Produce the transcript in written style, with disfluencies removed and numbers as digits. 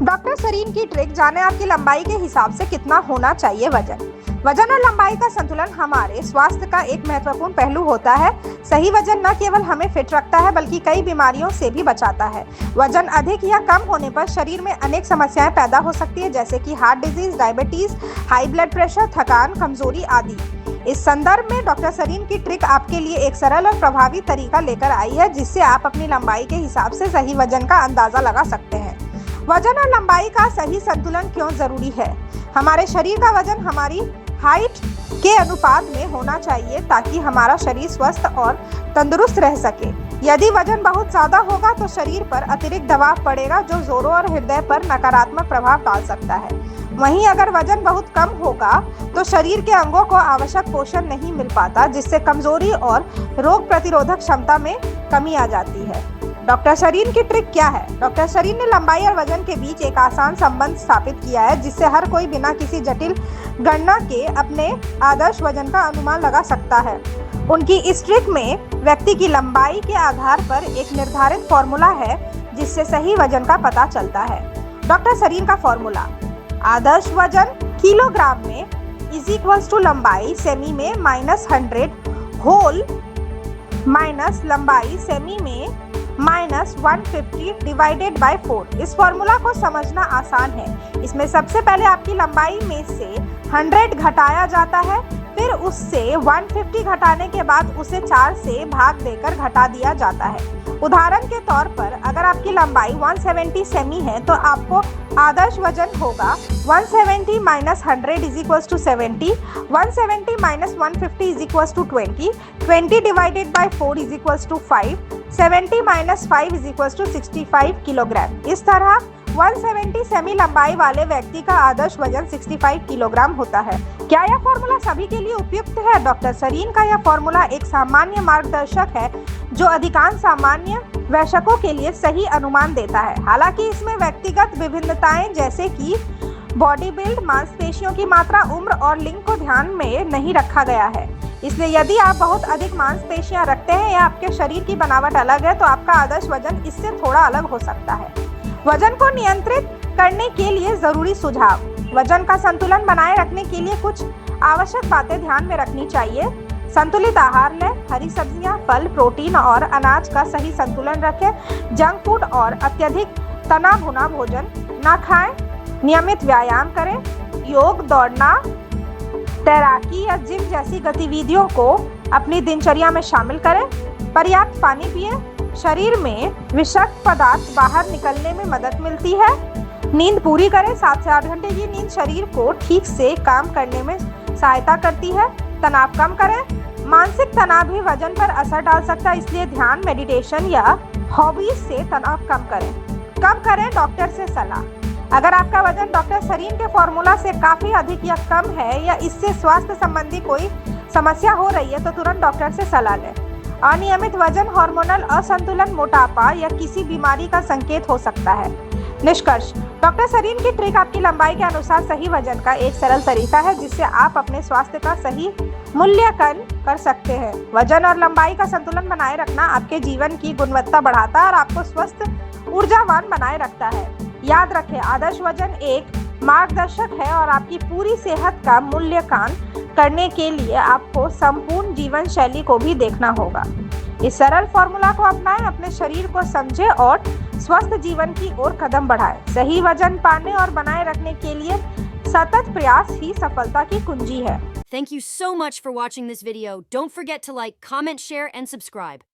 Doctor Sarin की trick जाने आपकी लंबाई के हिसाब से कितना होना चाहिए वजन। वजन और लंबाई का संतुलन हमारे स्वास्थ्य का एक महत्वपूर्ण पहलू होता है। सही वजन न केवल हमें फिट रखता है बल्कि कई बीमारियों से भी बचाता है। वजन अधिक या कम होने पर शरीर में अनेक समस्याएं पैदा हो सकती है, जैसे कि heart disease, diabetes, high blood pressure, थकान, कमजोरी आदि। इस संदर्भ में डॉक्टर सरीन की ट्रिक आपके लिए एक सरल और प्रभावी तरीका लेकर आई है, जिससे आप अपनी लंबाई के हिसाब से सही वजन का अंदाजा लगा सकते हैं। वजन और लंबाई का सही संतुलन क्यों जरूरी है? हमारे शरीर का वजन हमारी हाइट के अनुपात में होना चाहिए ताकि हमारा शरीर स्वस्थ और तंदुरुस्त रह सके। यदि वजन बहुत ज्यादा होगा तो शरीर पर अतिरिक्त दबाव पड़ेगा, जो जोड़ों और हृदय पर नकारात्मक प्रभाव डाल सकता है। वहीं अगर वजन बहुत कम होगा तो शरीर के अंगों को आवश्यक पोषण नहीं मिल पाता, जिससे कमजोरी और रोग प्रतिरोधक क्षमता में कमी आ जाती है। डॉक्टर सरीन की ट्रिक क्या है? डॉक्टर सरीन ने लंबाई और वजन के बीच एक आसान संबंध स्थापित किया है, जिससे हर कोई बिना किसी जटिल गणना के अपने आदर्श वजन का अनुमान लगा सकता है। उनकी इस ट्रिक में व्यक्ति की लंबाई के आधार पर एक निर्धारित फॉर्मूला है, जिससे सही वजन का पता चलता है। डॉक्टर सरीन का फॉर्मूला: आदर्श वजन किलोग्राम में इज इक्वल्स टू लंबाई सेमी में -100 होल माइनस लंबाई सेमी में -150 डिवाइडेड बाय 4। इस फॉर्मूला को समझना आसान है। इसमें सबसे पहले आपकी लंबाई में से 100 घटाया जाता है, फिर उससे 150 घटाने के बाद उसे 4 से भाग देकर घटा दिया जाता है। उदाहरण के तौर पर अगर आपकी लंबाई 170 सेमी है तो आपको आदर्श वजन होगा 170 - 100 is equals to 70, 170 - 150 is equals to 20, 20 divided by 4 is equals to 5, 70 - 5 is equals to 65 kilogram. इस तरह 170 सेमी लंबाई वाले व्यक्ति का आदर्श वजन 65 किलोग्राम होता है। क्या यह फॉर्मूला सभी के लिए उपयुक्त है? डॉक्टर सरीन का यह फॉर्मूला एक सामान्य मार्गदर्शक है जो अधिकांश सामान्य वयस्कों के लिए सही अनुमान देता है। हालांकि इसमें व्यक्तिगत विभिन्नताएं जैसे कि बॉडी बिल्ड, मांसपेशियों की मात्रा, उम्र और लिंग को ध्यान में नहीं रखा गया है। इसलिए यदि आप बहुत अधिक मांसपेशियां रखते हैं या आपके शरीर की बनावट अलग है तो आपका आदर्श वजन इससे थोड़ा अलग हो सकता है। वजन को नियंत्रित करने के लिए जरूरी सुझाव: वजन का संतुलन बनाए रखने के लिए कुछ आवश्यक बातें ध्यान में रखनी चाहिए। संतुलित आहार लें, हरी सब्जियां, फल, प्रोटीन और अनाज का सही संतुलन रखें। जंक फूड और अत्यधिक तना भुना भोजन ना खाएं। नियमित व्यायाम करें, योग, दौड़ना, तैराकी या जिम जैसी गतिविधियों को अपनी दिनचर्या में शामिल करें। पर्याप्त पानी पिएं, शरीर में विषाक्त पदार्थ बाहर निकलने में मदद मिलती है। नींद पूरी करें, 7 से 8 घंटे की नींद शरीर को ठीक से काम करने में सहायता करती है। तनाव कम करें, मानसिक तनाव भी वजन पर असर डाल सकता है, इसलिए ध्यान, मेडिटेशन या हॉबीज से तनाव कम करें। कब करें डॉक्टर से सलाह? अगर आपका वजन डॉक्टर सरीन के फॉर्मूला से काफ़ी अधिक या कम है या इससे स्वास्थ्य संबंधी कोई समस्या हो रही है तो तुरंत डॉक्टर से सलाह लें। अनियमित वजन, हार्मोनल असंतुलन, मोटापा या किसी बीमारी का संकेत हो सकता है। निष्कर्ष: डॉक्टर सरीन की ट्रिक आपकी लंबाई के अनुसार सही वजन का एक सरल तरीका है, जिससे आप अपने स्वास्थ्य का सही मूल्यांकन कर सकते हैं। वजन और लंबाई का संतुलन बनाए रखना आपके जीवन की गुणवत्ता बढ़ाता है और आपको स्वस्थ, ऊर्जावान बनाए रखता है। याद रखें, आदर्श वजन एक मार्गदर्शक है और आपकी पूरी सेहत का मूल्यांकन करने के लिए आपको संपूर्ण जीवन शैली को भी देखना होगा। इस सरल फॉर्मूला को अपनाएं, अपने शरीर को समझें और स्वस्थ जीवन की ओर कदम बढ़ाएं। सही वजन पाने और बनाए रखने के लिए सतत प्रयास ही सफलता की कुंजी है। Thank you so much for watching this video. Don't forget to like, comment, share, and subscribe.